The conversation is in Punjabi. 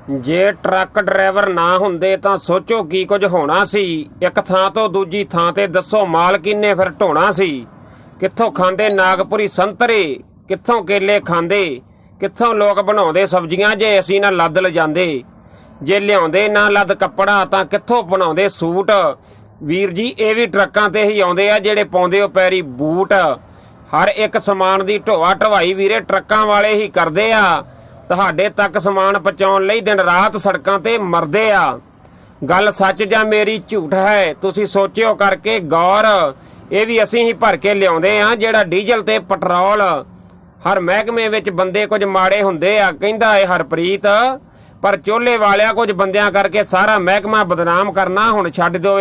ਜੇ ਟਰੱਕ ਡਰਾਈਵਰ ਨਾ ਹੁੰਦੇ ਤਾਂ ਸੋਚੋ ਕੀ ਕੁਝ ਹੋਣਾ ਸੀ। ਇੱਕ ਥਾਂ ਤੋਂ ਦੂਜੀ ਥਾਂ ਤੇ ਦੱਸੋ ਮਾਲ ਕਿੰਨੇ ਫਿਰ ਢੋਣਾ ਸੀ। ਕਿੱਥੋਂ ਖਾਂਦੇ ਨਾਗਪੁਰੀ ਸੰਤਰੇ, ਕਿੱਥੋਂ ਕੇਲੇ ਖਾਂਦੇ, ਕਿੱਥੋਂ ਲੋਕ ਬਣਾਉਂਦੇ ਸਬਜ਼ੀਆਂ ਜੇ ਅਸੀਂ ਨਾ ਲੱਦ ਲਿਜਾਂਦੇ। ਜੇ ਲਿਆਉਂਦੇ ਨਾ ਲੱਦ ਕੱਪੜਾ ਤਾਂ ਕਿੱਥੋਂ ਬਣਾਉਂਦੇ ਸੂਟ। ਵੀਰ ਜੀ ਇਹ ਵੀ ਟਰੱਕਾਂ ਤੇ ਹੀ ਆਉਂਦੇ ਆ ਜਿਹੜੇ ਪਾਉਂਦੇ ਉਹ ਪੈਰੀ ਬੂਟ। ਹਰ ਇੱਕ ਸਮਾਨ ਦੀ ਢੋਆ ਢਵਾਈ ਵੀਰੇ ਟਰੱਕਾਂ ਵਾਲੇ ਹੀ ਕਰਦੇ ਆ। ਤੁਹਾਡੇ ਤੱਕ ਸਮਾਨ ਪਹੁੰਚਾਉਣ ਲਈ ਦਿਨ ਰਾਤ ਸੜਕਾਂ ਤੇ ਮਰਦੇ ਆ। ਗੱਲ ਸੱਚ ਜਾਂ ਮੇਰੀ ਝੂਠ ਹੈ ਤੁਸੀਂ ਸੋਚਿਓ ਕਰਕੇ ਗੌਰ। ਇਹ ਵੀ ਅਸੀਂ ਹੀ ਭਰ ਕੇ ਲਿਆਉਂਦੇ ਆ ਜਿਹੜਾ ਡੀਜ਼ਲ ਤੇ ਪੈਟਰੋਲ। ਹਰ ਮਹਿਕਮੇ ਵਿੱਚ ਬੰਦੇ ਕੁਝ ਮਾੜੇ ਹੁੰਦੇ ਆ ਕਹਿੰਦਾ ਏ ਹਰਪ੍ਰੀਤ, ਪਰ ਚੋਲੇ ਵਾਲਿਆ ਕੁਝ ਬੰਦਿਆਂ ਕਰਕੇ ਸਾਰਾ ਮਹਿਕਮਾ ਬਦਨਾਮ ਕਰਨਾ ਹੁਣ ਛੱਡ ਦਿਓ।